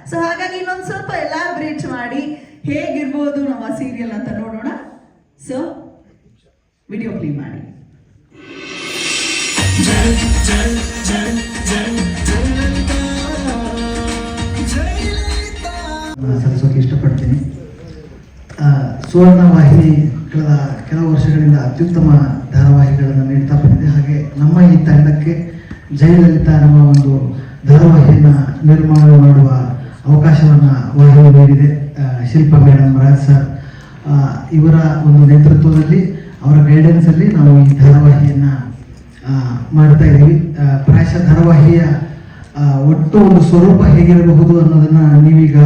So ಹಾಗಾಗಿ ಇನ್ನೊಂದು ಸ್ವಲ್ಪ ಎಲಾಬ್ರೇಟ್ ಮಾಡಿ ಹೇಗಿರ್ಬೋದು ನಮ್ಮ ಸೀರಿಯಲ್ ಅಂತ ನೋಡೋಣ. ಸೊ ವಿಡಿಯೋ ಪ್ಲೇ ಮಾಡಿ. ಸಲ್ಲಿಸೋಕೆ ಇಷ್ಟಪಡ್ತೀನಿ. ಸುವರ್ಣ ವಾಹಿನಿ ಕಳೆದ ಕೆಲವು ವರ್ಷಗಳಿಂದ ಅತ್ಯುತ್ತಮ ಧಾರಾವಾಹಿಗಳನ್ನು ನೀಡ್ತಾ ಬಂದಿದೆ. ಹಾಗೆ ನಮ್ಮ ಈ ತಂಡಕ್ಕೆ ಜಯಲಲಿತಾ ನಮ್ಮ ಒಂದು ಧಾರಾವಾಹಿಯನ್ನು ನಿರ್ಮಾಣ ಮಾಡುವ ಅವಕಾಶವನ್ನು ವಾಹಿನಿ ನೀಡಿದೆ. ಶಿಲ್ಪಾ ಮೇಡಮ್, ರಾಜ್ ಸರ್ ಇವರ ಒಂದು ನೇತೃತ್ವದಲ್ಲಿ, ಅವರ ಗೈಡೆನ್ಸಲ್ಲಿ ನಾವು ಈ ಧಾರಾವಾಹಿಯನ್ನು ಮಾಡ್ತಾ ಇದ್ದೀವಿ. ಪ್ರಾಯಶಃ ಧಾರಾವಾಹಿಯ ಒಟ್ಟು ಒಂದು ಸ್ವರೂಪ ಹೇಗಿರಬಹುದು ಅನ್ನೋದನ್ನು ನೀವೀಗ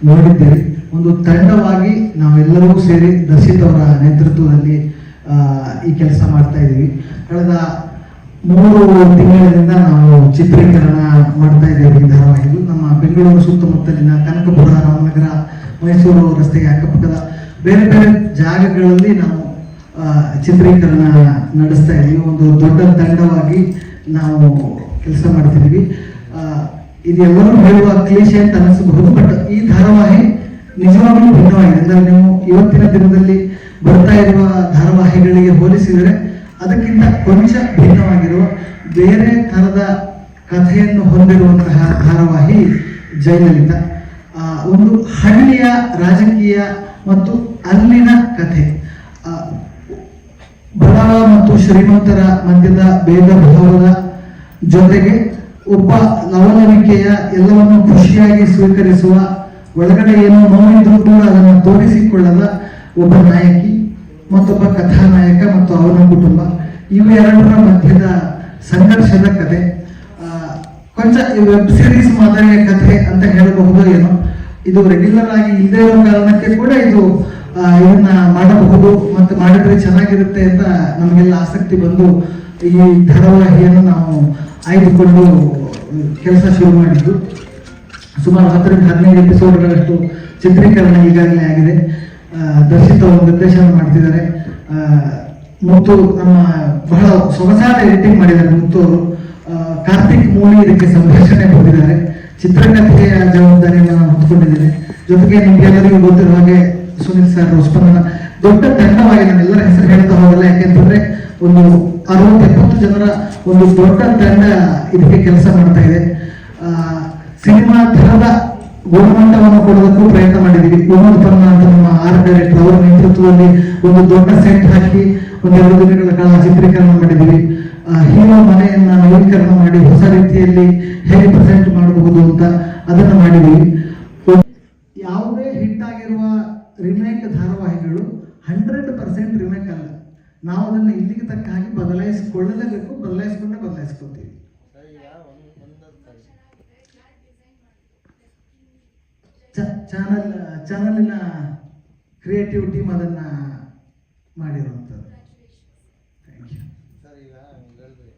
ನೋಡಿದ್ದೀರಿ. ಒಂದು ತಂಡವಾಗಿ ನಾವೆಲ್ಲರೂ ಸೇರಿ ದರ್ಶಿತ್ ಅವರ ನೇತೃತ್ವದಲ್ಲಿ ಈ ಕೆಲಸ ಮಾಡ್ತಾ ಇದ್ದೀವಿ. ಕಳೆದ 3 ತಿಂಗಳಿಂದ ನಾವು ಚಿತ್ರೀಕರಣ ಮಾಡ್ತಾ ಇದ್ದೇವೆ. ಈ ಧಾರಾವಾಹಿಗಳು ನಮ್ಮ ಬೆಂಗಳೂರು ಸುತ್ತಮುತ್ತಲಿನ ಕನಕಪುರ, ರಾಮನಗರ, ಮೈಸೂರು ರಸ್ತೆಗೆ ಅಕ್ಕಪಕ್ಕದ ಬೇರೆ ಬೇರೆ ಜಾಗಗಳಲ್ಲಿ ನಾವು ಚಿತ್ರೀಕರಣ ನಡೆಸ್ತಾ ಇದ್ದೀವಿ. ಒಂದು ದೊಡ್ಡ ತಂಡವಾಗಿ ನಾವು ಕೆಲಸ ಮಾಡ್ತಿದ್ದೀವಿ. ಇದೆಲ್ಲರೂ ಹೇಳುವ ಕ್ಲೀಶೆ ಅಂತ ಅನಿಸಬಹುದು, ಬಟ್ ಈ ಧಾರಾವಾಹಿ ನಿಜವಾಗ್ಲೂ ಭಿನ್ನವಾಗಿದೆ. ಅಂದರೆ ನೀವು ಇವತ್ತಿನ ದಿನದಲ್ಲಿ ಬರ್ತಾ ಇರುವ ಧಾರಾವಾಹಿಗಳಿಗೆ ಹೋಲಿಸಿದರೆ ಅದಕ್ಕಿಂತ ಕೊಂಚ ಭಿನ್ನವಾಗಿರುವ ಬೇರೆ ಥರದ ಕಥೆಯನ್ನು ಹೊಂದಿರುವಂತಹ ಧಾರಾವಾಹಿ ಜಯಲಲಿತಾ. ಒಂದು ಹಳ್ಳಿಯ ರಾಜಕೀಯ ಮತ್ತು ಅಲ್ಲಿನ ಕಥೆ, ಬಡವ ಮತ್ತು ಶ್ರೀಮಂತರ ಮಧ್ಯದ ಭೇದ ಭಾವದ ಜೊತೆಗೆ ಒಬ್ಬ ಲವಲವಿಕೆಯ ಎಲ್ಲವನ್ನು ಖುಷಿಯಾಗಿ ಸ್ವೀಕರಿಸುವ, ಒಳಗಡೆ ಏನೋ ನೋವಿದ್ರೂ ಕೂಡ ಅದನ್ನು ತೋರಿಸಿಕೊಳ್ಳದ ಒಬ್ಬ ನಾಯಕಿ, ಮತ್ತೊಬ್ಬ ಕಥಾನಾಯಕ ಮತ್ತು ಅವನ ಕುಟುಂಬ, ಇವೆರಡರ ಮಧ್ಯದ ಸಂಘರ್ಷದ ಕಥೆ. ಕೊಂಚ ವೆಬ್ ಸೀರೀಸ್ ಮಾದರಿಯ ಕಥೆ ಅಂತ ಹೇಳಬಹುದು ಏನೋ. ಇದು ರೆಗ್ಯುಲರ್ ಆಗಿ ಇಲ್ಲದೇ ಇರೋ ಕಾರಣಕ್ಕೆ ಕೂಡ ಇದನ್ನ ಮಾಡಬಹುದು ಮತ್ತು ಮಾಡಿದ್ರೆ ಚೆನ್ನಾಗಿರುತ್ತೆ ಅಂತ ನಮಗೆಲ್ಲ ಆಸಕ್ತಿ ಬಂದು ಈ ಧಾರಾವಾಹಿಯನ್ನು ನಾವು ಆಯ್ದುಕೊಂಡು ಕೆಲಸ ಶುರು ಮಾಡಿದ್ದು. ಸುಮಾರು 10-15 ಎಪಿಸೋಡ್ಗಳಷ್ಟು ಚಿತ್ರೀಕರಣ ಈಗಾಗಲೇ ಆಗಿದೆ. ದರ್ಶಿತ್ ಅವರು ನಿರ್ದೇಶನ ಮಾಡ್ತಿದ್ದಾರೆ. ಮುತ್ತು ನಮ್ಮ ಬಹಳ ಸೊಗಸಾದ ಎಡಿಟಿಂಗ್ ಮಾಡಿದ್ದಾರೆ. ಮುತ್ತು ಅವರು ಕಾರ್ತಿಕ್ ಮೂಲಿ ಇದಕ್ಕೆ ಸಂಭಾಷಣೆ ಬರೆದಿದ್ದಾರೆ. ಚಿತ್ರಕಥೆಯ ಜವಾಬ್ದಾರಿಯನ್ನು ನಾನು ಹೊತ್ಕೊಂಡಿದ್ದೇನೆ. ಜೊತೆಗೆ ನಿಮ್ಗೆಲ್ಲರಿಗೂ ಗೊತ್ತಿರುವ ಹಾಗೆ ಸುನಿಲ್ ಸರ್, ಸ್ಪಂದನ, ದೊಡ್ಡ ತಂಡವಾಗಿ ನಾನೆಲ್ಲರ ಹೆಸರು ಹೇಳ್ತಾ ಹೋಗಲ್ಲ, ಯಾಕೆಂತಂದ್ರೆ ಒಂದು 60-70 ಜನರ ಒಂದು ದೊಡ್ಡ ತಂಡ ಇದಕ್ಕೆ ಕೆಲಸ ಮಾಡ್ತಾ ಇದೆ. ಸಿನಿಮಾ ಥರದ ಗುಣಮಟ್ಟವನ್ನು ಕೊಡೋದಕ್ಕೂ ಪ್ರಯತ್ನ ಮಾಡಿದ್ದೀವಿ. ವಿನೋದ್ ಪನ್ನ ಅಂತ ನಮ್ಮ ಆರ್ಟ್ ಡೈರೆಕ್ಟರ್, ಅವರ ನೇತೃತ್ವದಲ್ಲಿ ಒಂದು ದೊಡ್ಡ ಸೆಟ್ ಹಾಕಿ 1-2 ದಿನಗಳ ಕಾಲ ಚಿತ್ರೀಕರಣ ಮಾಡಿದ್ದೀವಿ. ಹೀರೋ ಮನೆಯನ್ನ ನವೀಕರಣ ಮಾಡಿ ಹೊಸ ರೀತಿಯಲ್ಲಿ ಹೇಗೆ ಪ್ರೆಸೆಂಟ್ ಮಾಡಬಹುದು ಅಂತ ಅದನ್ನು ಮಾಡಿದ್ದೀವಿ. ಯಾವುದೇ ಹಿಟ್ ಆಗಿರುವ ರಿಮೇಕ್ ಧಾರಾವಾಹಿಗಳು 100% ರಿಮೇಕ್ ಅಲ್ಲ. ನಾವು ಅದನ್ನು ಇಲ್ಲಿಗೆ ತಕ್ಕ ಹಾಗೆ ಬದಲಾಯಿಸಿಕೊಳ್ಳಲೇಬೇಕು, ಬದಲಾಯಿಸ್ಕೊಳ್ತೀವಿ. ಚಾನಲಿನ ಕ್ರಿಯೇಟಿವ್ ಟೀಮ್ ಅದನ್ನ ಮಾಡಿರುವಂಥದ್ದು. Thank you sir. ಈಗ ಹೇಳಿದ್ರಿ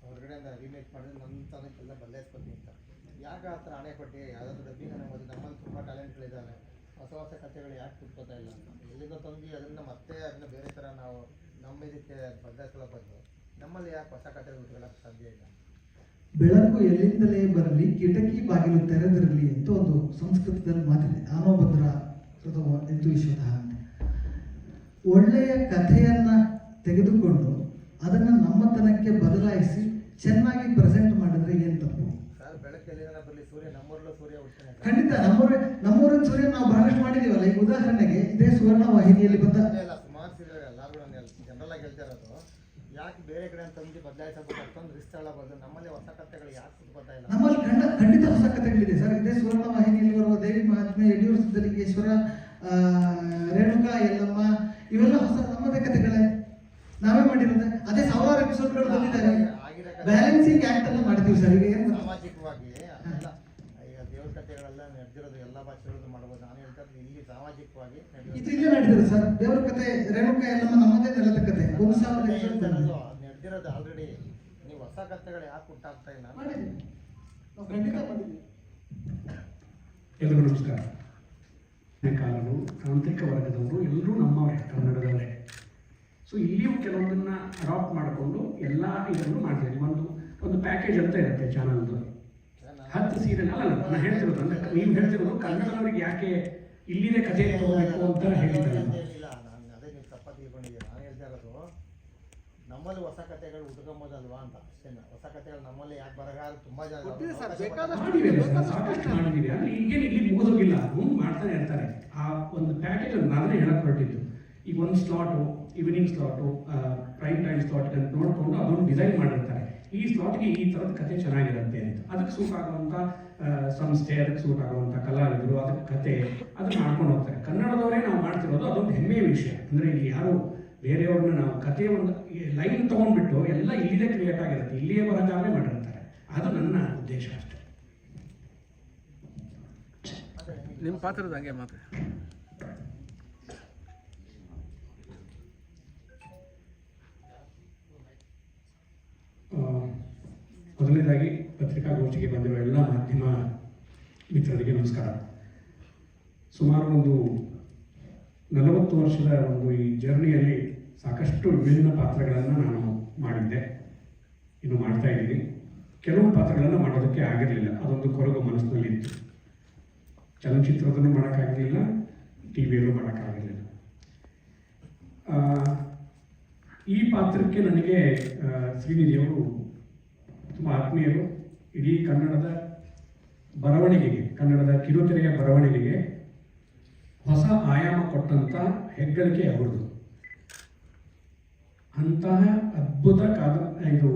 ಹೊರಗಡೆಯಿಂದ ರೀಮೇಕ್ ಮಾಡಿದ್ರೆ ನಮ್ಮ ತನಕ್ಕೆಲ್ಲ ಬದಲಾಯಿಸ್ಕೊಳ್ತೀವಿ ಅಂತ. ಯಾಕೆ ಆ ಥರ ಆಣೆಪಟ್ಟಿ ಯಾವುದಾದ್ರು ಡಬ್ಬಿಂಗ್ ಅನ್ನೋದು ನಮ್ಮಲ್ಲಿ ತುಂಬ ಟ್ಯಾಲೆಂಟ್ಗಳಿದ್ದಾವೆ, ಹೊಸ ಹೊಸ ಕಥೆಗಳು ಯಾಕೆ ಕುಟ್ಕೋತಾ ಇಲ್ಲ? ಎಲ್ಲಿಂದ ತಂದು ಅದನ್ನು ಮತ್ತೆ ಅದನ್ನ ಬೇರೆ ಥರ ನಾವು ನಮ್ಮ ಇದಕ್ಕೆ ಬದಲಾಯಿಸ್ಕೊಳ್ಳೋ ಬದಲು ನಮ್ಮಲ್ಲಿ ಯಾಕೆ ಹೊಸ ಕಥೆಗಳು ಹುಟ್ಕೊಳ್ಳೋಕೆ ಸಾಧ್ಯ ಇಲ್ಲ? ಬೆಳಕು ಎಲ್ಲಿಂದಲೇ ಬರಲಿ, ಕಿಟಕಿ ಬಾಗಿಲು ತೆರೆದಿರಲಿ ಅಂತ ಒಂದು ಸಂಸ್ಕೃತದಲ್ಲಿ ಮಾತಿದೆ. ಆನೋಭದ್ರ ಎಂದು ವಿಶ್ವತಃ ಅಂತ. ಒಳ್ಳೆಯ ಕಥೆಯನ್ನ ತೆಗೆದುಕೊಂಡು ಅದನ್ನ ನಮ್ಮತನಕ್ಕೆ ಬದಲಾಯಿಸಿ ಚೆನ್ನಾಗಿ ಪ್ರೆಸೆಂಟ್ ಮಾಡಿದ್ರೆ ಏನ್ ತಪ್ಪು? ಸರ್, ಬೆಳಕಲ್ಲಿ ಬರಲಿ, ಸೂರ್ಯ ನಮ್ಮೂರಲ್ಲೂ ಸೂರ್ಯ ಹುಡ್ತಾನೆ. ಖಂಡಿತ ನಮ್ಮೂರಿನ ಸೂರ್ಯ ನಾವು ಬಹಳಷ್ಟು ಮಾಡಿದೀವಲ್ಲ. ಈಗ ಉದಾಹರಣೆಗೆ ಇದೇ ಸುವರ್ಣ ವಾಹಿನಿಯಲ್ಲಿ ಬಂದ ಸುಮಾರು ಸೀರಿಯಲ್ ಎಲ್ಲರೂ ಜನರಲ್ ಆಗಿ ಹೇಳ್ತಾ ಇರೋದು, ಯಾಕೆ ಬೇರೆ ಕಡೆ ತಂದು ಬದಲಾಯಿಸಬೇಕು ಅಷ್ಟೊಂದು ರಿಸ್ಕ್ ಬದಲು ನಮ್ಮಲ್ಲಿ ಹೊಸ ಕಥೆಗಳು ಯಾಕೆ ಕುಟ್ಕೋತಾ ಇಲ್ಲ? ನಮ್ಮಲ್ಲಿ ಖಂಡಿತ ಹೊಸ ಕಥೆಗಳಿದೆ ಸರ್. ಇದೇ ಸುವರ್ಣ ವಾಹಿನಿಯಲ್ಲಿ ಬರುವ ದೇವಿ ಮಹಾತ್ಮೆ, ಯಡಿಯೂರು ಸಿದ್ದಲಿಂಗೇಶ್ವರ, ರೇಣುಕಾ ಯಲ್ಲಮ್ಮ, ಇವೆಲ್ಲ ಹೊಸ ನಮ್ಮದೇ ಕಥೆಗಳೇ, ನಾವೇ ಮಾಡಿರೋದೆ. ಅದೇ 1000 ಎಪಿಸೋಡ್ಗಳು ಬಂದಿದ್ದಾರೆ. ಬ್ಯಾಲೆನ್ಸಿಂಗ್ ಆಕ್ಟ್ ಅನ್ನ ಮಾಡ್ತೀವಿ ಸರ್. ಈಗ ಸಾಮಾಜಿಕವಾಗಿ ಈಗ ದೇವ್ರ ಕಥೆಗಳೆಲ್ಲ ನಡೆದಿರೋದು ಎಲ್ಲ ಭಾಷೆಗಳಲ್ಲೂ ಮಾಡ್ಬೋದು. ನಾನು ಹೇಳ್ತಾ ಇಲ್ಲಿ ಸಾಮಾಜಿಕವಾಗಿ ಇದು ಇಲ್ಲೇ ನಡೆದಿರೋದು ಸರ್. ದೇವ್ರ ಕಥೆ, ರೇಣುಕಾ ಯಲ್ಲಮ್ಮ ನಮ್ಮದೇ ನೆಲದ ಕಥೆ. 1000 ಎಪಿಸೋಡ್ ನಡೆದಿರೋದು ಆಲ್ರೆಡಿ. ನೀವು ಹೊಸ ಕಥೆಗಳು ಯಾಕೆ ಹುಟ್ಟಾಗ್ತಾ ಇಲ್ಲ? ನಾವು ಖಂಡಿತ ಮಾಡಿದ್ವಿ. ಎಲ್ಲರಿಗೂ ನಮಸ್ಕಾರ. ಕಾಲರು, ತಾಂತ್ರಿಕ ವರ್ಗದವರು ಎಲ್ಲರೂ ನಮ್ಮವರೇ, ಕನ್ನಡದವರೇ. ಸೊ ಇಲ್ಲಿಯೂ ಕೆಲವೊಂದನ್ನು ಅಡಾಪ್ಟ್ ಮಾಡಿಕೊಂಡು ಎಲ್ಲ ಇದನ್ನು ಮಾಡ್ತೀವಿ. ಒಂದು ಪ್ಯಾಕೇಜ್ ಅಂತ ಇರುತ್ತೆ ಚಾನಲ್ದು. 10 ಸೀರಿಯಲ್ ಅಲ್ಲ ನಾನು ಹೇಳ್ತಿರೋದು, ಅಂದರೆ ನೀವು ಹೇಳ್ತಿರೋದು ಕನ್ನಡದವರಿಗೆ ಯಾಕೆ ಇಲ್ಲಿದೆ ಕಥೆ ತಗೋಬೇಕು ಅಂತ ಹೇಳಿದ್ದಲ್ಲ. ಇಲ್ಲ, ನಾನು ಅದೇ ನೀವು ತಪ್ಪಾಗಿ ತಿಳ್ಕೊಂಡಿದ್ದೀರಾ. ನಾನು ಹೇಳ್ತಾ ಇರೋದು ನಮ್ಮಲ್ಲಿ ಹೊಸ ಕಥೆಗಳು ಹುಡುಕೊಂಬೋದಲ್ವಾ ಅಂತ ಅಷ್ಟೇ. ಹೊಸ ಕಥೆಗಳು ನಮ್ಮಲ್ಲಿ ಯಾಕೆ ಬರಗಾರ ತುಂಬಾ ಜನ ಮಾಡಿದ್ದೀವಿ ಸರ್, ಸಾಕಷ್ಟು ಮಾಡಿದ್ದೀವಿ. ಅಂದರೆ ಈಗೇನು ಇಲ್ಲಿ ಮುಗಿದೋಗಿಲ್ಲ, ಮುಂದೆ ಮಾಡ್ತಾನೆ ಇರ್ತಾರೆ. ಆ ಒಂದು ಪ್ಯಾಕೇಜ್ ನಾನೇ ಹೇಳಕ್ಕೆ ಹೊರಟಿದ್ದು. ಈಗ ಒಂದು slot, evening slot, prime time slot ಅಂತ ನೋಡಿಕೊಂಡು ಅದನ್ನು ಡಿಸೈನ್ ಮಾಡಿರ್ತಾರೆ. ಈ ಸ್ಲಾಟ್ಗೆ ಈ ಥರದ ಕಥೆ ಚೆನ್ನಾಗಿರುತ್ತೆ ಅಂತ, ಅದಕ್ಕೆ ಸೂಟ್ ಆಗುವಂಥ ಸಂಸ್ಥೆ, ಅದಕ್ಕೆ ಸೂಟ್ ಆಗುವಂಥ ಕಲಾವಿದರು, ಅದಕ್ಕೆ ಕತೆ ಅದನ್ನು ಮಾಡ್ಕೊಂಡು ಹೋಗ್ತಾರೆ. ಕನ್ನಡದವರೇ ನಾವು ಮಾಡ್ತಿರೋದು ಅದೊಂದು ಹೆಮ್ಮೆಯ ವಿಷಯ. ಅಂದರೆ ಇಲ್ಲಿ ಯಾರು ಬೇರೆಯವ್ರನ್ನ ನಾವು ಕತೆ ಒಂದು ಲೈನ್ ತೊಗೊಂಡ್ಬಿಟ್ಟು ಎಲ್ಲ ಇಲ್ಲಿದೆ ಕ್ರಿಯೇಟ್ ಆಗಿರುತ್ತೆ, ಇಲ್ಲಿಯೇ ಬರಗಾರನೇ ಮಾಡಿರ್ತಾರೆ. ಅದು ನನ್ನ ಉದ್ದೇಶ ಅಷ್ಟೇ. ನಿಮ್ಮ ಪಾತ್ರದ ಹಂಗೆ ಮಾತ್ರ. ಮೊದಲನೇದಾಗಿ ಪತ್ರಿಕಾಗೋಷ್ಠಿಗೆ ಬಂದಿರುವ ಎಲ್ಲ ಮಾಧ್ಯಮ ಮಿತ್ರರಿಗೆ ನಮಸ್ಕಾರ. ಸುಮಾರು ಒಂದು 40 ವರ್ಷದ ಒಂದು ಈ ಜರ್ನಿಯಲ್ಲಿ ಸಾಕಷ್ಟು ವಿಭಿನ್ನ ಪಾತ್ರಗಳನ್ನು ನಾನು ಮಾಡಿದ್ದೆ, ಇನ್ನು ಮಾಡ್ತಾ ಇದ್ದೀನಿ. ಕೆಲವು ಪಾತ್ರಗಳನ್ನು ಮಾಡೋದಕ್ಕೆ ಆಗಿರಲಿಲ್ಲ, ಅದೊಂದು ಕೊರಗು ಮನಸ್ಸಿನಲ್ಲಿತ್ತು. ಚಲನಚಿತ್ರದಲ್ಲೂ ಮಾಡೋಕ್ಕಾಗಲಿಲ್ಲ, ಟಿ ವಿಯಲ್ಲೂ ಮಾಡೋಕ್ಕಾಗಲಿಲ್ಲ. ಈ ಪಾತ್ರಕ್ಕೆ ನನಗೆ ಶ್ರೀನಿಧಿಯವರು ತುಂಬ ಆತ್ಮೀಯರು. ಇಡೀ ಕನ್ನಡದ ಬರವಣಿಗೆಗೆ, ಕನ್ನಡದ ಕಿರುತೆರೆಯ ಬರವಣಿಗೆಗೆ ಹೊಸ ಆಯಾಮ ಕೊಟ್ಟಂಥ ಹೆಗ್ಗಳಿಕೆ ಅವ್ರದ್ದು. ಅಂತಹ ಅದ್ಭುತ ಇದು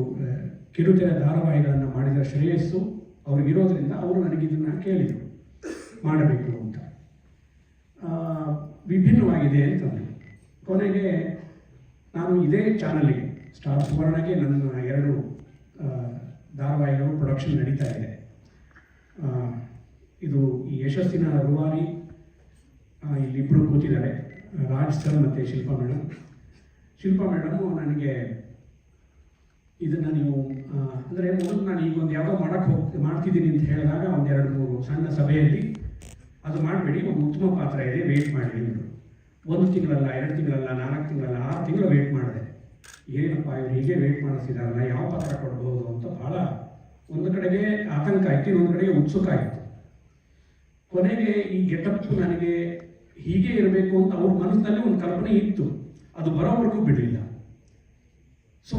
ಕಿರುತೆರೆ ಧಾರಾವಾಹಿಗಳನ್ನು ಮಾಡಿದ ಶ್ರೇಯಸ್ಸು ಅವ್ರಿಗಿರೋದ್ರಿಂದ ಅವರು ನನಗಿದನ್ನು ಕೇಳಿದರು ಮಾಡಬೇಕು ಅಂತ. ವಿಭಿನ್ನವಾಗಿದೆ ಅಂತಂದರು. ಕೊನೆಗೆ ನಾನು ಇದೇ ಚಾನಲ್ಗೆ, ಸ್ಟಾರ್ ಸುವರ್ಣಗೆ ನನ್ನ 2 ಧಾರಾವಾಹಿಗಳು ಪ್ರೊಡಕ್ಷನ್ ನಡೀತಾ ಇದೆ. ಇದು ಈ ಯಶಸ್ಸಿನ ರೂವಾರಿ, ಇಲ್ಲಿಬ್ಬರು ಕೂತಿದ್ದಾರೆ, ರಾಜ್ ಸರ್ ಮತ್ತು ಶಿಲ್ಪಾ ಮೇಡಮು ನನಗೆ ಇದನ್ನು ನೀವು ಅಂದರೆ ಮೊದಲು ನಾನು ಈಗ ಒಂದು ಯಾವುದೋ ಮಾಡ್ತಿದ್ದೀನಿ ಅಂತ ಹೇಳಿದಾಗ 1-2-3 ಸಣ್ಣ ಸಭೆಯಲ್ಲಿ ಅದು ಮಾಡಬೇಡಿ, ಒಂದು ಉತ್ತಮ ಪಾತ್ರ ಇದೆ, ವೆಯ್ಟ್ ಮಾಡಿ ಅಂದರು. 1 ತಿಂಗಳಲ್ಲ, 2 ತಿಂಗಳಲ್ಲ, 4 ತಿಂಗಳಲ್ಲ, 6 ತಿಂಗಳು ವೆಯ್ಟ್ ಮಾಡಿದೆ. ಏನಪ್ಪ ಇವ್ರು ಹೀಗೆ ವೆಯ್ಟ್ ಮಾಡಿಸಿದಾರಲ್ಲ, ಯಾವ ಪಾತ್ರ ಕೊಡ್ಬೋದು ಅಂತ ಭಾಳ ಒಂದು ಕಡೆಗೆ ಆತಂಕ ಆಯಿತು, ಇನ್ನೊಂದು ಕಡೆಗೆ ಉತ್ಸುಕ ಆಯಿತು. ಕೊನೆಗೆ ಈ ಗೆಟಪ್ ನನಗೆ ಹೀಗೆ ಇರಬೇಕು ಅಂತ ಅವ್ರ ಮನಸ್ಸಿನಲ್ಲಿ ಒಂದು ಕಲ್ಪನೆ ಇತ್ತು, ಅದು ಬರೋವರೆಗೂ ಬಿಡಲಿಲ್ಲ. ಸೊ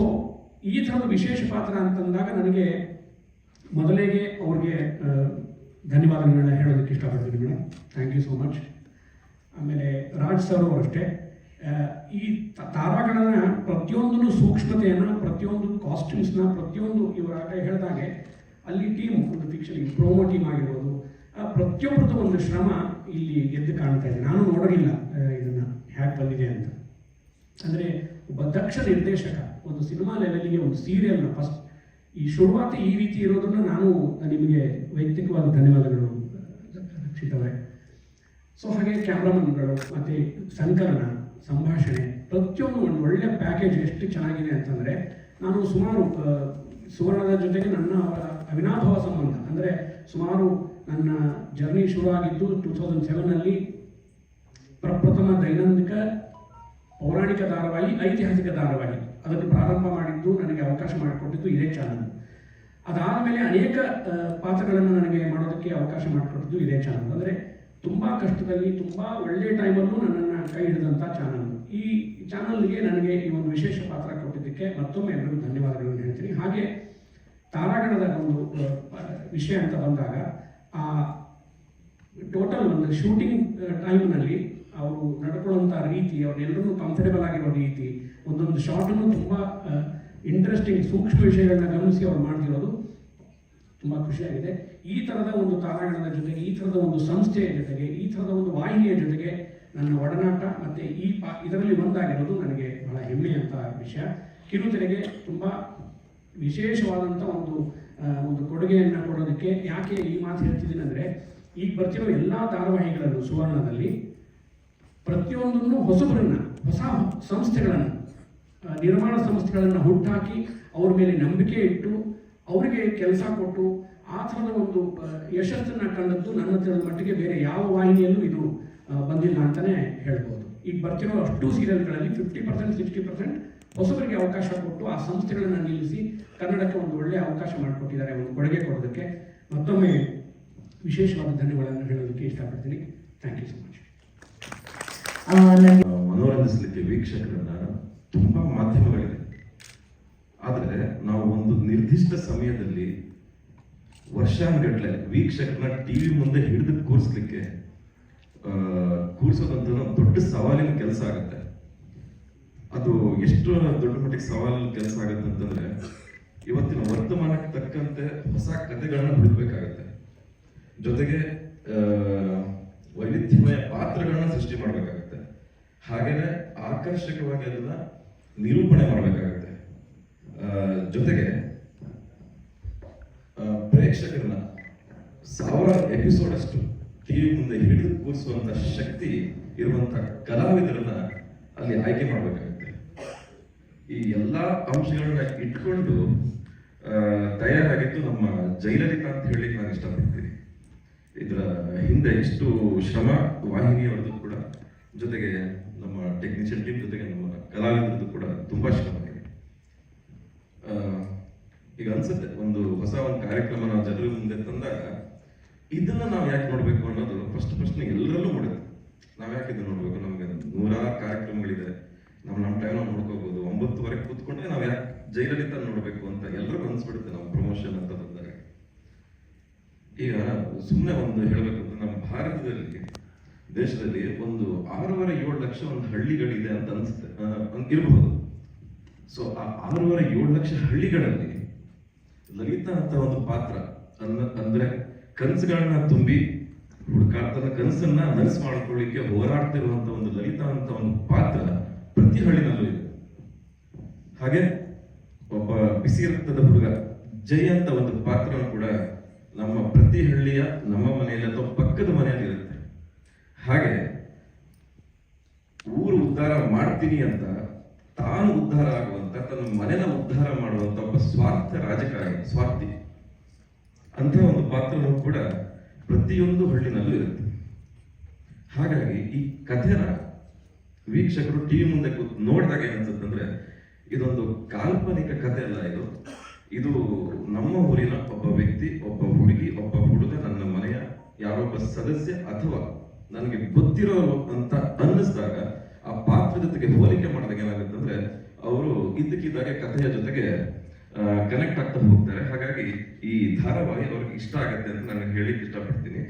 ಈ ಥರದ ವಿಶೇಷ ಪಾತ್ರ ಅಂತಂದಾಗ ನನಗೆ ಮೊದಲಿಗೆ ಅವ್ರಿಗೆ ಧನ್ಯವಾದಗಳನ್ನ ಹೇಳೋದಕ್ಕೆ ಇಷ್ಟಪಡ್ತೀನಿ madam, thank you so much. ಆಮೇಲೆ ರಾಜ್ ಸರ್ ಅವರು ಅಷ್ಟೇ, ಈ ತಾರಾಗಣನ ಪ್ರತಿಯೊಂದನ್ನು ಸೂಕ್ಷ್ಮತೆಯನ್ನು, ಪ್ರತಿಯೊಂದು ಕಾಸ್ಟ್ಯೂಮ್ಸ್ನ, ಪ್ರತಿಯೊಂದು ಇವರಾಗಲೇ ಹೇಳಿದಾಗೆ ಅಲ್ಲಿ ಟೀಮ್, ಒಂದು ಫಿಕ್ಷನ್ ಪ್ರೋಮೋ ಟೀಮ್ ಆಗಿರ್ಬೋದು, ಪ್ರತಿಯೊಬ್ಬರದ್ದು ಒಂದು ಶ್ರಮ ಇಲ್ಲಿ ಎದ್ದು ಕಾಣ್ತಾ ಇದೆ. ನಾನು ನೋಡಲಿಲ್ಲ ಇದನ್ನು ಹ್ಯಾಕ್ ಬಂದಿದೆ ಅಂತ. ಅಂದರೆ ಒಬ್ಬ ದಕ್ಷ ನಿರ್ದೇಶಕ ಒಂದು ಸಿನಿಮಾ ಲೆವೆಲ್ಗೆ ಒಂದು ಸೀರಿಯಲ್ನ ಫಸ್ಟ್ ಈ ಶುರುವಾತ ಈ ರೀತಿ ಇರೋದನ್ನು ನಾನು ನಿಮಗೆ ವೈಯಕ್ತಿಕವಾದ ಧನ್ಯವಾದಗಳು ರಕ್ಷಿತವೇ. ಸೊ ಹಾಗೆ ಕ್ಯಾಮ್ರಾಮನ್ಗಳು ಮತ್ತು ಸಂಕಲನ, ಸಂಭಾಷಣೆ, ಪ್ರತಿಯೊಂದು ಒಂದು ಒಳ್ಳೆಯ ಪ್ಯಾಕೇಜ್ ಎಷ್ಟು ಚೆನ್ನಾಗಿದೆ ಅಂತಂದರೆ, ನಾನು ಸುಮಾರು ಸುವರ್ಣದ ಜೊತೆಗೆ ನನ್ನ ಅವಿನಾಭಾವ ಸಂಬಂಧ. ಅಂದರೆ ಸುಮಾರು ನನ್ನ ಜರ್ನಿ ಶುರುವಾಗಿದ್ದು 2007ನಲ್ಲಿ ಪ್ರಪ್ರಥಮ ದೈನಂದಿನ ಪೌರಾಣಿಕ ಧಾರಾವಾಹಿ, ಐತಿಹಾಸಿಕ ಧಾರಾವಾಹಿ ಅದನ್ನು ಪ್ರಾರಂಭ ಮಾಡಿದ್ದು, ನನಗೆ ಅವಕಾಶ ಮಾಡಿಕೊಟ್ಟಿದ್ದು ಇದೇ ಚಾನಲ್. ಅದಾದಮೇಲೆ ಅನೇಕ ಪಾತ್ರಗಳನ್ನು ನನಗೆ ಮಾಡೋದಕ್ಕೆ ಅವಕಾಶ ಮಾಡಿಕೊಟ್ಟಿದ್ದು ಇದೇ ಚಾನಲ್. ಅಂದರೆ ತುಂಬ ಕಷ್ಟದಲ್ಲಿ, ತುಂಬ ಒಳ್ಳೆಯ ಟೈಮಲ್ಲೂ ನನ್ನನ್ನು ಕೈ ಹಿಡಿದಂಥ ಚಾನಲ್. ಈ ಚಾನಲ್ಗೆ ನನಗೆ ಈ ಒಂದು ವಿಶೇಷ ಪಾತ್ರ ಕೊಟ್ಟಿದ್ದಕ್ಕೆ ಮತ್ತೊಮ್ಮೆ ಎಲ್ಲರಿಗೂ ಧನ್ಯವಾದಗಳನ್ನು ಹೇಳ್ತೀನಿ. ಹಾಗೆ ತಾರಾಗಣದ ಒಂದು ವಿಷಯ ಅಂತ ಬಂದಾಗ, ಆ ಟೋಟಲ್ ಒಂದು ಶೂಟಿಂಗ್ ಟೈಮ್ನಲ್ಲಿ ಅವರು ನಡ್ಕೊಳ್ಳುವಂಥ ರೀತಿ, ಅವ್ರನ್ನೆಲ್ಲರೂ ಕಂಫರ್ಟೇಬಲ್ ಆಗಿರೋ ರೀತಿ, ಒಂದೊಂದು ಶಾರ್ಟನ್ನು ತುಂಬ ಇಂಟ್ರೆಸ್ಟಿಂಗ್ ಸೂಕ್ಷ್ಮ ವಿಷಯಗಳನ್ನ ಗಮನಿಸಿ ಅವ್ರು ಮಾಡ್ತಿರೋದು ತುಂಬ ಖುಷಿಯಾಗಿದೆ. ಈ ಥರದ ಒಂದು ತಾರಾಗಣದ ಜೊತೆಗೆ, ಈ ಥರದ ಒಂದು ಸಂಸ್ಥೆಯ ಜೊತೆಗೆ, ಈ ಥರದ ಒಂದು ವಾಹಿನಿಯ ಜೊತೆಗೆ ನನ್ನ ಒಡನಾಟ ಮತ್ತು ಇದರಲ್ಲಿ ಒಂದಾಗಿರೋದು ನನಗೆ ಬಹಳ ಹೆಮ್ಮೆಯಂಥ ವಿಷಯ. ಕಿರುತೆರೆಗೆ ತುಂಬ ವಿಶೇಷವಾದಂಥ ಒಂದು ಕೊಡುಗೆಯನ್ನು ಕೊಡೋದಕ್ಕೆ ಯಾಕೆ ಈ ಮಾತು ಹೇಳ್ತಿದ್ದೀನಿ ಅಂದರೆ, ಈಗ ಬರ್ತಿರೋ ಎಲ್ಲ ಧಾರಾವಾಹಿಗಳಲ್ಲೂ ಸುವರ್ಣದಲ್ಲಿ ಪ್ರತಿಯೊಂದನ್ನು ಹೊಸಬರನ್ನು, ಹೊಸ ಸಂಸ್ಥೆಗಳನ್ನು, ನಿರ್ಮಾಣ ಸಂಸ್ಥೆಗಳನ್ನು ಹುಟ್ಟಾಕಿ ಅವ್ರ ಮೇಲೆ ನಂಬಿಕೆ ಇಟ್ಟು ಅವರಿಗೆ ಕೆಲಸ ಕೊಟ್ಟು ಆ ಥರದ ಒಂದು ಯಶಸ್ಸನ್ನು ಕಂಡದ್ದು ನನ್ನ ತಿಳಿದ ಮಟ್ಟಿಗೆ ಬೇರೆ ಯಾವ ವಾಹಿನಿಯಲ್ಲೂ ಇದು ಬಂದಿಲ್ಲ ಅಂತಲೇ ಹೇಳ್ಬೋದು. ಈಗ ಬರ್ತಿರೋ ಅಷ್ಟು ಸೀರಿಯಲ್ಗಳಲ್ಲಿ 50% 60% ಹೊಸಬರಿಗೆ ಅವಕಾಶ ಕೊಟ್ಟು ಆ ಸಂಸ್ಥೆಗಳನ್ನು ನಿಲ್ಲಿಸಿ ಕನ್ನಡಕ್ಕೆ ಒಂದು ಒಳ್ಳೆಯ ಅವಕಾಶ ಮಾಡಿಕೊಟ್ಟಿದ್ದಾರೆ, ಒಂದು ಕೊಡುಗೆ ಕೊಡೋದಕ್ಕೆ. ಮತ್ತೊಮ್ಮೆ ವಿಶೇಷವಾದ ಧನ್ಯವಾದಗಳನ್ನು ಹೇಳೋದಕ್ಕೆ ಇಷ್ಟಪಡ್ತೀನಿ. Thank you so much. ನನಗೆ ಮನೋರಂಜಿಸಲಿಕ್ಕೆ ವೀಕ್ಷಕರನ್ನ ತುಂಬಾ ಮಾಧ್ಯಮಗಳಿದೆ, ಆದರೆ ನಾವು ಒಂದು ನಿರ್ದಿಷ್ಟ ಸಮಯದಲ್ಲಿ ವರ್ಷಾನುಗಟ್ಟಲೆ ವೀಕ್ಷಕರನ್ನ ಟಿವಿ ಮುಂದೆ ಹಿಡಿದು ಕೂರಿಸ್ಲಿಕ್ಕೆ ಕೂರಿಸೋದಂತ ದೊಡ್ಡ ಸವಾಲಿನ ಕೆಲಸ ಆಗುತ್ತೆ. ಅದು ಎಷ್ಟು ದೊಡ್ಡ ಮಟ್ಟಿಗೆ ಸವಾಲಿನ ಕೆಲಸ ಆಗುತ್ತೆ ಅಂತಂದ್ರೆ, ಇವತ್ತಿನ ವರ್ತಮಾನಕ್ಕೆ ತಕ್ಕಂತೆ ಹೊಸ ಕಥೆಗಳನ್ನ ಹುಡುಕ್ಬೇಕಾಗತ್ತೆ, ಜೊತೆಗೆ ವೈವಿಧ್ಯಮಯ ಪಾತ್ರಗಳನ್ನ ಸೃಷ್ಟಿ ಮಾಡ್ಬೇಕಾಗತ್ತೆ, ಹಾಗೇನೆ ಆಕರ್ಷಕವಾಗಿ ಅದನ್ನ ನಿರೂಪಣೆ ಮಾಡ್ಬೇಕಾಗತ್ತೆ. ಜೊತೆಗೆ ಪ್ರೇಕ್ಷಕರನ್ನ 1000 ಎಪಿಸೋಡ್ ಅಷ್ಟು ಟಿವಿ ಮುಂದೆ ಹಿಡಿದು ಕೂರಿಸುವಂತ ಶಕ್ತಿ ಇರುವಂತ ಕಲಾವಿದರನ್ನ ಅಲ್ಲಿ ಆಯ್ಕೆ ಮಾಡ್ಬೇಕಾಗುತ್ತೆ. ಈ ಎಲ್ಲಾ ಅಂಶಗಳನ್ನ ಇಟ್ಕೊಂಡು ತಯಾರಾಗಿದ್ದು ನಮ್ಮ ಜಯಲಲಿತಾ ಅಂತ ಹೇಳಿ ನಾನು ಇಷ್ಟಪಡ್ತೀನಿ. ಇದರ ಹಿಂದೆ ಎಷ್ಟು ಶ್ರಮ ವಾಹಿನಿಯವರದ್ದು ಕೂಡ, ಜೊತೆಗೆ ನಮ್ಮ ಟೆಕ್ನಿಷಿಯನ್ ಟೀಮ್, ಜೊತೆಗೆ ನಮ್ಮ ಕಲಾವಿದರದ್ದು ಕೂಡ ತುಂಬಾ ಶ್ರಮ ಇದೆ. ಈಗ ಅನ್ಸುತ್ತೆ, ಒಂದು ಕಾರ್ಯಕ್ರಮ ನಾವು ಜನರ ಮುಂದೆ ತಂದಾಗ ಇದನ್ನ ನಾವು ಯಾಕೆ ನೋಡ್ಬೇಕು ಅನ್ನೋದು ಫಸ್ಟ್ ಪ್ರಶ್ನೆ ಎಲ್ಲರಲ್ಲೂ ಮೂಡುತ್ತೆ. ನಾವ್ ಯಾಕೆ ಇದನ್ನ ನೋಡ್ಬೇಕು? ನಮ್ಗೆ 100 ಕಾರ್ಯಕ್ರಮಗಳಿದೆ, ನಮ್ಮ ಟೈಮ್ ನಾವು ನೋಡ್ಕೋಬಹುದು. 9:00ವರೆಗೆ ಕೂತ್ಕೊಂಡ್ರೆ ನಾವ್ ಯಾಕೆ ಜಯಲಲಿತಾ ನೋಡ್ಬೇಕು ಅಂತ ಎಲ್ಲರಿಗೂ ಅನ್ಸ್ಬಿಡುತ್ತೆ ನಮ್ಮ ಪ್ರಮೋಷನ್ ಅಂತ ಬಂದಾಗ. ಈಗ ಸುಮ್ಮನೆ ಒಂದು ಹೇಳ್ಬೇಕು ಅಂತ, ನಮ್ಮ ಭಾರತದಲ್ಲಿ ದೇಶದಲ್ಲಿ ಒಂದು 6.5-7 ಲಕ್ಷ ಒಂದು ಹಳ್ಳಿಗಳಿದೆ ಅಂತ ಅನ್ಸುತ್ತೆ, ಇರಬಹುದು. ಸೊ ಆ 6.5-7 ಲಕ್ಷ ಹಳ್ಳಿಗಳಲ್ಲಿ ಲಲಿತಾ ಅಂತ ಒಂದು ಪಾತ್ರ ಅಂದ್ರೆ ಕನಸುಗಳನ್ನ ತುಂಬಿ ಹುಡುಕಾಡ್ತನ ಕನಸನ್ನ ನನಸು ಮಾಡ್ಕೊಳ್ಳಿಕ್ಕೆ ಹೋರಾಡ್ತಿರುವಂತ ಒಂದು ಲಲಿತಾ ಅಂತ ಒಂದು ಪಾತ್ರ ಪ್ರತಿ ಹಳ್ಳಿನಲ್ಲೂ ಇದೆ. ಹಾಗೆ ಒಬ್ಬ ಬಿಸಿ ರಕ್ತದ ಹುಡುಗ ಜೈ ಅಂತ ಒಂದು ಪಾತ್ರ ಕೂಡ ನಮ್ಮ ಪ್ರತಿ ಹಳ್ಳಿಯ, ನಮ್ಮ ಮನೆಯಲ್ಲಿ ಅಥವಾ ಪಕ್ಕದ ಮನೆಯಲ್ಲಿ ಇರುತ್ತೆ. ಹಾಗೆ ಊರು ಉದ್ಧಾರ ಮಾಡ್ತೀನಿ ಅಂತ ತಾನು ಉದ್ಧಾರ ಆಗುವಂತ, ತನ್ನ ಮನೆನ ಉದ್ಧಾರ ಮಾಡುವಂತ ಒಬ್ಬ ಸ್ವಾರ್ಥಿ ಅಂತ ಒಂದು ಪಾತ್ರನೂ ಕೂಡ ಪ್ರತಿಯೊಂದು ಹಳ್ಳಿನಲ್ಲೂ ಇರುತ್ತೆ. ಹಾಗಾಗಿ ಈ ಕಥೆನ ವೀಕ್ಷಕರು ಟಿವಿ ಮುಂದೆ ನೋಡಿದಾಗ ಏನನ್ಸುತ್ತಂದ್ರೆ, ಇದೊಂದು ಕಾಲ್ಪನಿಕ ಕಥೆ ಅಲ್ಲ, ಇದು ನಮ್ಮ ಊರಿನ ಒಬ್ಬ ವ್ಯಕ್ತಿ, ಒಬ್ಬ ಹುಡುಗಿ, ಒಬ್ಬ ಹುಡುಗ, ನನ್ನ ಮನೆಯ ಯಾರೊಬ್ಬ ಸದಸ್ಯ ಅಥವಾ ನನಗೆ ಗೊತ್ತಿರೋರು ಅಂತ ಅನ್ನಿಸಿದಾಗ ಆ ಪಾತ್ರ ಜೊತೆಗೆ ಹೋಲಿಕೆ ಮಾಡಿದಾಗ ಏನಾಗುತ್ತಂದ್ರೆ, ಅವರು ಇದ್ದಕ್ಕಿದ್ದಾಗೆ ಕಥೆಯ ಜೊತೆಗೆ ಕನೆಕ್ಟ್ ಆಗ್ತಾ ಹೋಗ್ತಾರೆ. ಹಾಗಾಗಿ ಈ ಧಾರಾವಾಹಿ ಅವ್ರಿಗೆ ಇಷ್ಟ ಆಗುತ್ತೆ ಅಂತ ನಾನು ಹೇಳಿಕ್ಕೆ ಇಷ್ಟಪಡ್ತೀನಿ.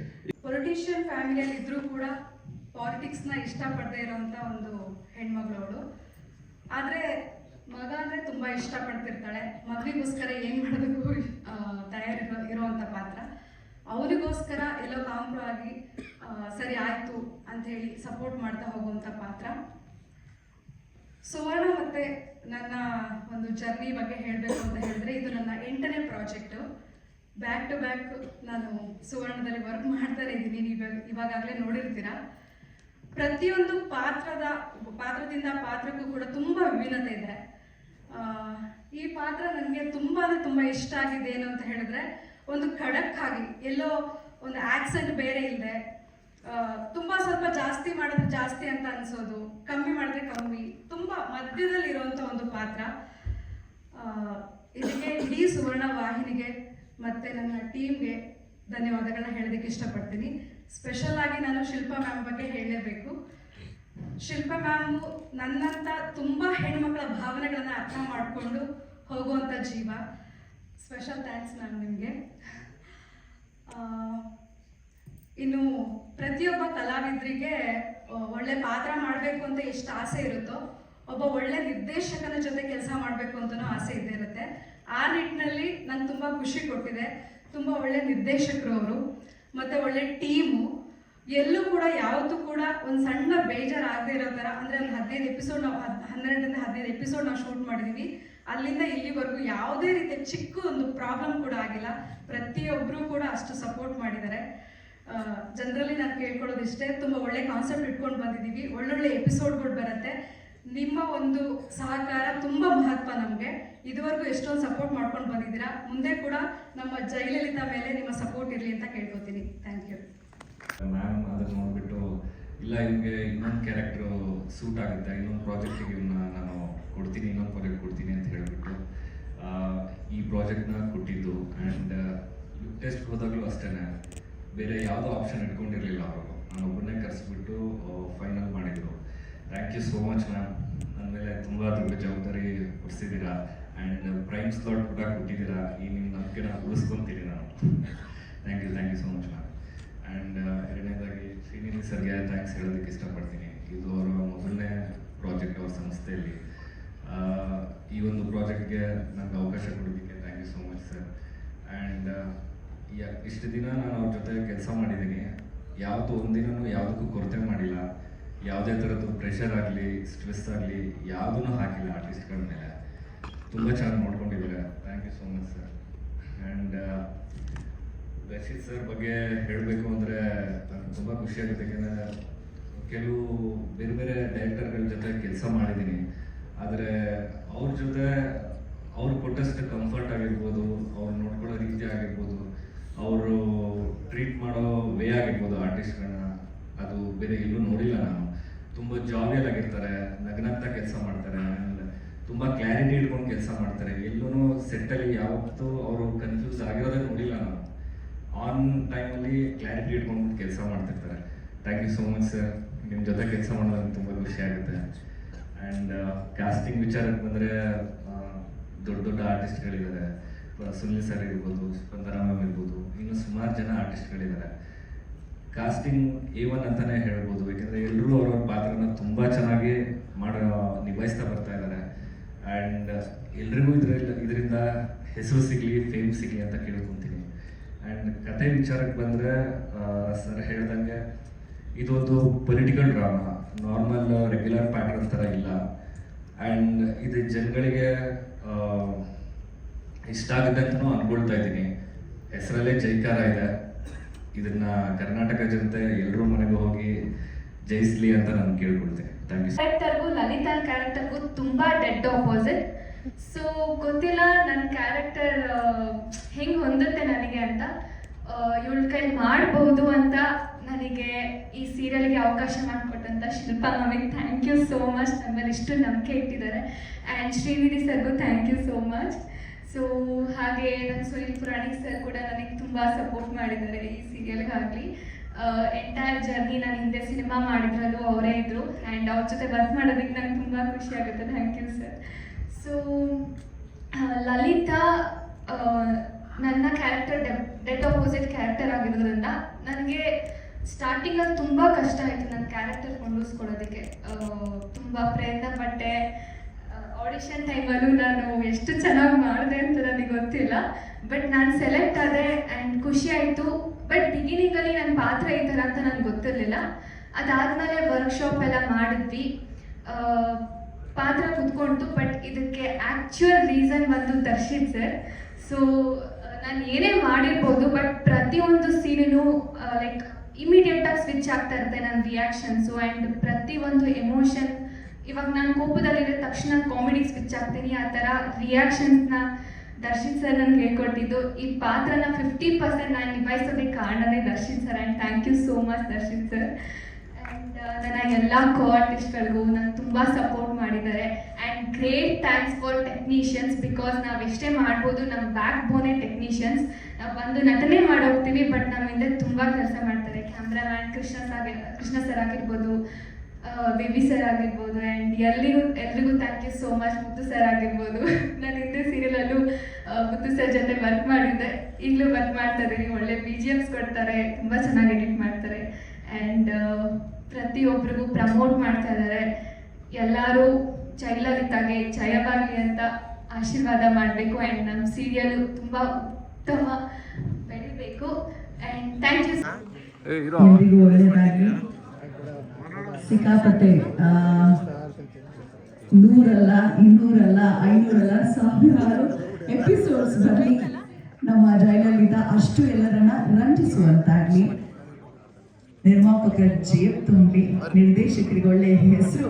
ಪೊಲಿಟಿಷಿಯನ್ ಫ್ಯಾಮಿಲಿಯಲ್ಲಿ ಇದ್ರೂ ಕೂಡ ಪಾಲಿಟಿಕ್ಸ್ ನ ಇಷ್ಟಪಡದೇ ಇರೋಂಥ ಒಂದು ಹೆಣ್ಮಗಳವಳು. ಆದ್ರೆ ಮಗ ಅಂದ್ರೆ ತುಂಬಾ ಇಷ್ಟಪಡ್ತಿರ್ತಾಳೆ. ಮಗಳಿಗೋಸ್ಕರ ಏನ್ ಮಾಡೋದಕ್ಕೂ ಇರುವಂತ ಪಾತ್ರ. ಅವನಿಗೋಸ್ಕರ ಎಲ್ಲೋ ಕಾಂಪ್ರೋ ಆಗಿ ಸರಿ ಆಯ್ತು ಅಂತ ಹೇಳಿ ಸಪೋರ್ಟ್ ಮಾಡ್ತಾ ಹೋಗುವಂತ ಪಾತ್ರ. ಸುವರ್ಣ ಮತ್ತೆ ನನ್ನ ಒಂದು ಜರ್ನಿ ಬಗ್ಗೆ ಹೇಳಬೇಕು ಅಂತ ಹೇಳಿದ್ರೆ, ಇದು ನನ್ನ 8ನೇ ಪ್ರಾಜೆಕ್ಟ್. ಬ್ಯಾಕ್ ಟು ಬ್ಯಾಕ್ ನಾನು ಸುವರ್ಣದಲ್ಲಿ ವರ್ಕ್ ಮಾಡ್ತಾನೆ ಇದ್ದೀನಿ. ನೀವು ಇವಾಗಲೇ ನೋಡಿರ್ತೀರಾ. ಪ್ರತಿಯೊಂದು ಪಾತ್ರದಿಂದ ಪಾತ್ರಕ್ಕೂ ಕೂಡ ತುಂಬಾ ವಿಭಿನ್ನತೆ ಇದೆ. ಈ ಪಾತ್ರ ನನಗೆ ತುಂಬಾ ಇಷ್ಟ ಆಗಿದೆ. ಏನು ಅಂತ ಹೇಳಿದ್ರೆ, ಒಂದು ಖಡಕ್ ಆಗಿ, ಎಲ್ಲೋ ಒಂದು ಆಕ್ಸೆಂಟ್ ಬೇರೆ ಇದೆ, ತುಂಬಾ ಸ್ವಲ್ಪ ಜಾಸ್ತಿ ಮಾಡಿದ್ರೆ ಜಾಸ್ತಿ ಅಂತ ಅನ್ಸೋದು, ಕಮ್ಮಿ ಮಾಡಿದ್ರೆ ಕಮ್ಮಿ, ತುಂಬಾ ಮಧ್ಯದಲ್ಲಿ ಇರುವಂತ ಒಂದು ಪಾತ್ರ. ಇದಕ್ಕೆ ಇಡೀ ಸುವರ್ಣ ವಾಹಿನಿಗೆ ಮತ್ತೆ ನನ್ನ ಟೀಮ್ಗೆ ಧನ್ಯವಾದಗಳನ್ನ ಹೇಳೋದಕ್ಕೆ ಇಷ್ಟಪಡ್ತೀನಿ. ಸ್ಪೆಷಲ್ ಆಗಿ ನಾನು ಶಿಲ್ಪಾ ಮ್ಯಾಮ್ ಬಗ್ಗೆ ಹೇಳಲೇಬೇಕು. ಶಿಲ್ಪಾ ಮ್ಯಾಮ್ ನನ್ನಂತ ತುಂಬಾ ಹೆಣ್ಮಕ್ಳ ಭಾವನೆಗಳನ್ನ ಅರ್ಥ ಮಾಡಿಕೊಂಡು ಹೋಗುವಂತ ಜೀವ. ಸ್ಪೆಷಲ್ ಥ್ಯಾಂಕ್ಸ್ ಮ್ಯಾಮ್ ನಿಮಗೆ. ಇನ್ನು ಪ್ರತಿಯೊಬ್ಬ ಕಲಾವಿದರಿಗೆ ಒಳ್ಳೆ ಪಾತ್ರ ಮಾಡಬೇಕು ಅಂತ ಎಷ್ಟು ಆಸೆ ಇರುತ್ತೋ, ಒಬ್ಬ ಒಳ್ಳೆ ನಿರ್ದೇಶಕನ ಜೊತೆ ಕೆಲಸ ಮಾಡಬೇಕು ಅಂತಲೂ ಆಸೆ ಇದ್ದೇ ಇರುತ್ತೆ. ಆ ನಿಟ್ಟಿನಲ್ಲಿ ನಂಗೆ ತುಂಬ ಖುಷಿ ಕೊಟ್ಟಿದೆ. ತುಂಬ ಒಳ್ಳೆ ನಿರ್ದೇಶಕರು ಅವರು, ಮತ್ತು ಒಳ್ಳೆ ಟೀಮು. ಎಲ್ಲೂ ಕೂಡ ಯಾವತ್ತೂ ಕೂಡ ಒಂದು ಸಣ್ಣ ಬೇಜಾರಾಗದೇ ಇರೋ ಥರ, ಅಂದರೆ ಒಂದು 15 ಎಪಿಸೋಡ್ ನಾವು 12ರಿಂದ 15 ಎಪಿಸೋಡ್ ನಾವು ಶೂಟ್ ಮಾಡಿದ್ದೀವಿ. ಅಲ್ಲಿಂದ ಇಲ್ಲಿವರೆಗೂ ಯಾವುದೇ ರೀತಿಯ ಚಿಕ್ಕ ಒಂದು ಪ್ರಾಬ್ಲಮ್ ಕೂಡ ಆಗಿಲ್ಲ. ಪ್ರತಿಯೊಬ್ಬರೂ ಕೂಡ ಅಷ್ಟು ಸಪೋರ್ಟ್ ಮಾಡಿದ್ದಾರೆ. ಜನರಲ್ಲಿ ನಾನು ಕೇಳ್ಕೊಳ್ಳೋದಿಷ್ಟೇ, ತುಂಬ ಒಳ್ಳೆ ಕಾನ್ಸೆಪ್ಟ್ ಇಟ್ಕೊಂಡು ಬಂದಿದ್ದೀವಿ, ಒಳ್ಳೊಳ್ಳೆ ಎಪಿಸೋಡ್ಗಳು ಬರುತ್ತೆ. ನಿಮ್ಮ ಒಂದು ಸಹಕಾರ ತುಂಬ ಮಹತ್ವ ನಮಗೆ. ಇದುವರೆಗೂ ಎಷ್ಟೊಂದು ಸಪೋರ್ಟ್ ಮಾಡ್ಕೊಂಡು ಬಂದಿದ್ದೀರಾ. ಮುಂದೆ ಕೂಡ ನಮ್ಮ ಜಯಲಲಿತಾ ಮೇಲೆ ನಿಮ್ಮ ಸಪೋರ್ಟ್ ಇರಲಿ ಅಂತ ಕೇಳ್ಕೊತೀನಿ. Thank you ma'am. ಅದನ್ನು ನೋಡಿಬಿಟ್ಟು, ಇಲ್ಲ ಇವ್ನಿಗೆ ಇನ್ನೊಂದು ಕ್ಯಾರೆಕ್ಟರ್ ಸೂಟ್ ಆಗುತ್ತೆ, ಇನ್ನೊಂದು ಪ್ರಾಜೆಕ್ಟಿಗೆ ಇವನ್ನ ನಾನು ಕೊಡ್ತೀನಿ, ಇನ್ನೊಂದು ಪ್ರಾಜೆಕ್ಟ್ ಕೊಡ್ತೀನಿ ಅಂತ ಹೇಳಿಬಿಟ್ಟು ಈ ಪ್ರಾಜೆಕ್ಟ್ನ ಕೊಟ್ಟಿದ್ದು. ಆ್ಯಂಡ್ ಲಿಪ್ ಟೆಸ್ಟ್ ಹೋದಾಗಲೂ ಅಷ್ಟೇ ಬೇರೆ ಯಾವುದೋ ಆಪ್ಷನ್ ಇಟ್ಕೊಂಡಿರಲಿಲ್ಲ ಅವರು, ನಾನು ಒಬ್ಬರನ್ನೇ ಕರೆಸ್ಬಿಟ್ಟು ಫೈನಲ್ ಮಾಡಿದರು. Thank you so much ma'am, ನನ್ನ ಮೇಲೆ ತುಂಬ ದೊಡ್ಡ ಜವಾಬ್ದಾರಿ ಕೊಡಿಸಿದ್ದೀರಾ ಆ್ಯಂಡ್ ಪ್ರೈಮ್ ಸ್ಲಾಟ್ ಕೂಡ ಕೊಟ್ಟಿದ್ದೀರಾ. ಈ ನಿಮ್ಮ ನಂಬಿಕೆನ ಉಳಿಸ್ಕೊತೀನಿ ನಾನು. Thank you so much ma'am. And ಎರಡನೇದಾಗಿ ಶ್ರೀನಿಧಿ ಸರ್ಗೆ ಥ್ಯಾಂಕ್ಸ್ ಹೇಳೋದಕ್ಕೆ ಇಷ್ಟಪಡ್ತೀನಿ. ಇದು ಅವರ ಮೊದಲನೇ ಪ್ರಾಜೆಕ್ಟ್ ಅವ್ರ ಸಂಸ್ಥೆಯಲ್ಲಿ. ಈ ಒಂದು ಪ್ರಾಜೆಕ್ಟ್ಗೆ ನನಗೆ ಅವಕಾಶ ಕೊಡೋದಕ್ಕೆ thank you so much sir. And ಇಷ್ಟು ದಿನ ನಾನು ಅವ್ರ ಜೊತೆ ಕೆಲಸ ಮಾಡಿದ್ದೀನಿ, ಯಾವುದು ಒಂದಿನೂ ಯಾವುದಕ್ಕೂ ಕೊರತೆ ಮಾಡಿಲ್ಲ, ಯಾವುದೇ ಥರದ್ದು ಪ್ರೆಷರ್ ಆಗಲಿ ಸ್ಟ್ರೆಸ್ ಆಗಲಿ ಯಾವುದೂ ಹಾಕಿಲ್ಲ ಆರ್ಟಿಸ್ಟ್ಗಳ ಮೇಲೆ. ತುಂಬ ಚೆನ್ನಾಗಿ ನೋಡ್ಕೊಂಡಿದ್ದಾರೆ. Thank you so much sir. And Darshith sir ಬಗ್ಗೆ ಹೇಳಬೇಕು ಅಂದರೆ ನನಗೆ ತುಂಬ ಖುಷಿಯಾಗುತ್ತೆ. ಯಾಕೆಂದರೆ ಕೆಲವು ಬೇರೆ ಬೇರೆ ಡೈರೆಕ್ಟರ್ಗಳ ಜೊತೆ ಕೆಲಸ ಮಾಡಿದ್ದೀನಿ, ಆದರೆ ಅವ್ರ ಜೊತೆ ಅವ್ರು ಕೊಟ್ಟಷ್ಟು ಕಂಫರ್ಟ್ ಆಗಿರ್ಬೋದು, ಅವ್ರು ನೋಡ್ಕೊಳ್ಳೋ ರೀತಿ ಆಗಿರ್ಬೋದು, ಅವರು ಟ್ರೀಟ್ ಮಾಡೋ ವೇ ಆಗಿರ್ಬೋದು ಆರ್ಟಿಸ್ಟ್ಗಳನ್ನ, ಅದು ಬೇರೆ ಎಲ್ಲೂ ನೋಡಿಲ್ಲ ನಾನು. ತುಂಬ ಜಾಲಿಯಾಗಿರ್ತಾರೆ, ನಗ್ನಗ್ತಾ ಕೆಲಸ ಮಾಡ್ತಾರೆ ಆ್ಯಂಡ್ ತುಂಬ ಕ್ಲಾರಿಟಿ ಇಟ್ಕೊಂಡು ಕೆಲಸ ಮಾಡ್ತಾರೆ. ಎಲ್ಲೂ ಸೆಟ್ಟಲ್ಲಿ ಯಾವತ್ತೂ ಅವರು ಕನ್ಫ್ಯೂಸ್ ಆಗಿರೋದೇ ನೋಡಿಲ್ಲ ನಾನು. ಆನ್ ಟೈಮಲ್ಲಿ ಕ್ಲಾರಿಟಿ ಇಟ್ಕೊಂಡು ಕೆಲಸ ಮಾಡ್ತಿರ್ತಾರೆ. Thank you so much sir. ನಿಮ್ಮ ಜೊತೆ ಕೆಲಸ ಮಾಡೋದು ತುಂಬ ಖುಷಿ ಆಗುತ್ತೆ. ಆ್ಯಂಡ್ ಕಾಸ್ಟಿಂಗ್ ವಿಚಾರಕ್ಕೆ ಬಂದರೆ ದೊಡ್ಡ ದೊಡ್ಡ ಆರ್ಟಿಸ್ಟ್ಗಳಿದ್ದಾರೆ. ಸುನಿಲ್ ಸರ್ ಇರ್ಬೋದು, ಸ್ಪಂದನ ಮ್ಯಾಮ್ ಇರ್ಬೋದು, ಇನ್ನು ಸುಮಾರು ಜನ ಆರ್ಟಿಸ್ಟ್ಗಳಿದ್ದಾರೆ. ಕಾಸ್ಟಿಂಗ್ A1 ಅಂತಲೇ ಹೇಳ್ಬೋದು. ಯಾಕೆಂದರೆ ಎಲ್ಲರೂ ಅವ್ರವ್ರ ಪಾತ್ರನ ತುಂಬ ಚೆನ್ನಾಗಿ ನಿಭಾಯಿಸ್ತಾ ಬರ್ತಾ ಇದ್ದಾರೆ. ಆ್ಯಂಡ್ ಎಲ್ರಿಗೂ ಇದರಿಂದ ಹೆಸರು ಸಿಗಲಿ, ಫೇಮ್ ಸಿಗಲಿ ಅಂತ ಕೇಳ್ಕೊತೀನಿ. ಆ್ಯಂಡ್ ಕತೆ ವಿಚಾರಕ್ಕೆ ಬಂದರೆ ಸರ್ ಹೇಳ್ದಂಗೆ ಇದೊಂದು political drama, normal regular pattern ಥರ ಇಲ್ಲ. ಆ್ಯಂಡ್ ಇದು ಜನಗಳಿಗೆ ಇಷ್ಟ ಆಗುತ್ತೆ ಅಂತಲೂ ಅಂದ್ಕೊಳ್ತಾ ಇದ್ದೀನಿ. ಹೆಸರಲ್ಲೇ ಜೈಕಾರ ಇದೆ. ಇದನ್ನ ಕರ್ನಾಟಕ ಜನತೆ ಎಲ್ಲರೂ ಮನೆಗೆ ಹೋಗಿ ಜಯಿಸ್ಲಿ ಅಂತ ನಾನು ಕೇಳ್ಕೊಳ್ತೇನೆ. Thank you. ಕ್ಯಾರೆಕ್ಟರ್ಗೂ ಲಲಿತಾನ್ ಕ್ಯಾರೆಕ್ಟರ್ಗೂ ತುಂಬ ಡೆಡ್ ಆಪೋಸಿಟ್. ಸೊ ಗೊತ್ತಿಲ್ಲ ನನ್ನ ಕ್ಯಾರೆಕ್ಟರ್ ಹೆಂಗೆ ಹೊಂದುತ್ತೆ ನನಗೆ ಅಂತ. ಇವಳ ಕೈ ಮಾಡ್ಬೋದು ಅಂತ ನನಗೆ ಈ ಸೀರಿಯಲ್ಗೆ ಅವಕಾಶ ಮಾಡಿಕೊಟ್ಟಂಥ ಶಿಲ್ಪಾ ಮ್ಯಾಮಿಗೆ ಥ್ಯಾಂಕ್ ಯು ಸೋ ಮಚ್. ನನ್ನ ಮೇಲೆ ಇಷ್ಟು ನಂಬಿಕೆ ಇಟ್ಟಿದ್ದಾರೆ. ಆ್ಯಂಡ್ ಶ್ರೀನಿಧಿ ಸರ್ಗೂ thank you so much. So ಹಾಗೆ ನನ್ನ ಸುನಿಲ್ ಪುರಾಣಿಕ್ ಸರ್ ಕೂಡ ನನಗೆ ತುಂಬ ಸಪೋರ್ಟ್ ಮಾಡಿದ್ದಾರೆ ಈ ಸೀರಿಯಲ್ಗಾಗಲಿ. ಎಂಟೈರ್ ಜರ್ನಿ ನಾನು ಹಿಂದೆ ಸಿನಿಮಾ ಮಾಡಿದ್ರಲ್ಲೂ ಅವರೇ ಇದ್ದರು. ಆ್ಯಂಡ್ ಅವ್ರ ಜೊತೆ ವರ್ಕ್ ಮಾಡೋದಕ್ಕೆ ನಂಗೆ ತುಂಬ ಖುಷಿ ಆಗುತ್ತೆ. Thank you sir. So Lalitha ನನ್ನ ಕ್ಯಾರೆಕ್ಟರ್ ಡೆಡ್ ಆಪೋಸಿಟ್ ಕ್ಯಾರೆಕ್ಟರ್ ಆಗಿರೋದ್ರಿಂದ ನನಗೆ ಸ್ಟಾರ್ಟಿಂಗಲ್ಲಿ ತುಂಬ ಕಷ್ಟ ಆಯಿತು ನನ್ನ ಕ್ಯಾರೆಕ್ಟರ್ ಕೊಂಡಿಸ್ಕೊಳ್ಳೋದಕ್ಕೆ. ತುಂಬ ಪ್ರಯತ್ನ ಪಟ್ಟೆ. ಆಡಿಷನ್ ಟೈಮಲ್ಲೂ ನಾನು ಎಷ್ಟು ಚೆನ್ನಾಗಿ ಮಾಡಿದೆ ಅಂತ ನನಗೆ ಗೊತ್ತಿಲ್ಲ, ಬಟ್ ನಾನು ಸೆಲೆಕ್ಟ್ ಆದೆ ಆ್ಯಂಡ್ ಖುಷಿ ಆಯಿತು. ಬಟ್ ಬಿಗಿನಿಂಗಲ್ಲಿ ನನ್ನ ಪಾತ್ರ ಈ ಥರ ಅಂತ ನನಗೆ ಗೊತ್ತಿರಲಿಲ್ಲ. ಅದಾದಮೇಲೆ ವರ್ಕ್ಶಾಪ್ ಎಲ್ಲ ಮಾಡಿದ್ವಿ, ಪಾತ್ರ ಕುತ್ಕೊಳ್ತು. ಬಟ್ ಇದಕ್ಕೆ ಆ್ಯಕ್ಚುಯಲ್ ರೀಸನ್ ಬಂದು ದರ್ಶಿತ್ ಸರ್. ಸೊ ನಾನು ಏನೇ ಮಾಡಿರ್ಬೋದು, ಬಟ್ ಪ್ರತಿಯೊಂದು ಸೀನಿನೂ ಲೈಕ್ ಇಮಿಡಿಯೇಟಾಗಿ ಸ್ವಿಚ್ ಆಗ್ತಾ ಇರುತ್ತೆ ನನ್ನ ರಿಯಾಕ್ಷನ್ಸು ಆ್ಯಂಡ್ ಪ್ರತಿಯೊಂದು ಎಮೋಷನ್. ಇವಾಗ ನಾನು ಕೋಪದಲ್ಲಿರೋ ತಕ್ಷಣ ಕಾಮಿಡಿಗೆ ಸ್ವಿಚ್ ಆಗ್ತೀನಿ. ಆ ಥರ ರಿಯಾಕ್ಷನ್ಸ್ನ ದರ್ಶಿತ್ ಸರ್ ನನಗೆ ಹೇಳ್ಕೊಟ್ಟಿದ್ದು. ಈ ಪಾತ್ರನ 50% ನಾನು ನಿಭಾಯಿಸೋದಕ್ಕೆ ಕಾರಣನೇ Darshith sir. And thank you so much Darshith sir. And ನನ್ನ ಎಲ್ಲ ಕೋ-ಆರ್ಟಿಸ್ಟ್ಗಳಿಗೂ ನಾನು ತುಂಬ ಸಪೋರ್ಟ್ ಮಾಡಿದ್ದಾರೆ. And great thanks for technicians, because ನಾವು ಎಷ್ಟೇ ಮಾಡ್ಬೋದು, ನಮ್ಮ ಬ್ಯಾಕ್ ಬೋನೇ ಟೆಕ್ನಿಷಿಯನ್ಸ್. ನಾವು ಬಂದು ನಟನೆ ಮಾಡೋಗ್ತೀವಿ, ಬಟ್ ನಮ್ಮ ಹಿಂದೆ ತುಂಬ ಕೆಲಸ ಮಾಡ್ತಾರೆ. ಕ್ಯಾಮ್ರಾಮ್ಯಾನ್ ಕೃಷ್ಣ ಸರ್ ಆಗಿರ್ಬೋದು, ಬೇಬಿ ಸರ್ ಆಗಿರ್ಬೋದು, ಆ್ಯಂಡ್ ಎಲ್ರಿಗೂ ಥ್ಯಾಂಕ್ ಯು ಸೋ ಮಚ್. ಮುದ್ದು ಸರ್ ಆಗಿರ್ಬೋದು, ನಾನು ಹಿಂದೆ ಸೀರಿಯಲಲ್ಲೂ ಮುದ್ದು ಸರ್ ಜೊತೆ ವರ್ಕ್ ಮಾಡಿದ್ದೆ, ಈಗಲೂ ವರ್ಕ್ ಮಾಡ್ತಾ ಇದ್ದೀನಿ. ಒಳ್ಳೆ BGMs ಕೊಡ್ತಾರೆ, ತುಂಬ ಚೆನ್ನಾಗಿ ಎಡಿಟ್ ಮಾಡ್ತಾರೆ. ಆ್ಯಂಡ್ ಪ್ರತಿಯೊಬ್ಬರಿಗೂ ಪ್ರಮೋಟ್ ಮಾಡ್ತಾ ಇದ್ದಾರೆ. ಎಲ್ಲರೂ ಜಯಲಲಿತಾಗೆ ಜಯವಾಗಲಿ ಅಂತ ಆಶೀರ್ವಾದ ಮಾಡಬೇಕು. ಆ್ಯಂಡ್ ನಮ್ಮ ಸೀರಿಯಲು ತುಂಬ ಉತ್ತಮ ಬೆಳಿಬೇಕು. And thank you. ಎಲ್ರಿಗೂ ಒಳ್ಳೆಯದಾಗಲಿ. ಸಿಕ್ಕಾಪಟ್ಟೆ 100 ಅಲ್ಲ, 200 ಅಲ್ಲ, 500 ಅಲ್ಲ, ಸಾವಿರಾರು ಎಪಿಸೋಡ್ಸ್ ಬರಲಿ. ನಮ್ಮ ಜಯಲಲಿತಾ ಅಷ್ಟು ಎಲ್ಲರನ್ನ ರಂಜಿಸುವಂತಾಗ್ಲಿ. ನಿರ್ಮಾಪಕರ ಜೇಬ್ ತುಂಬಿ, ನಿರ್ದೇಶಕರಿಗೆ ಒಳ್ಳೆಯ ಹೆಸರು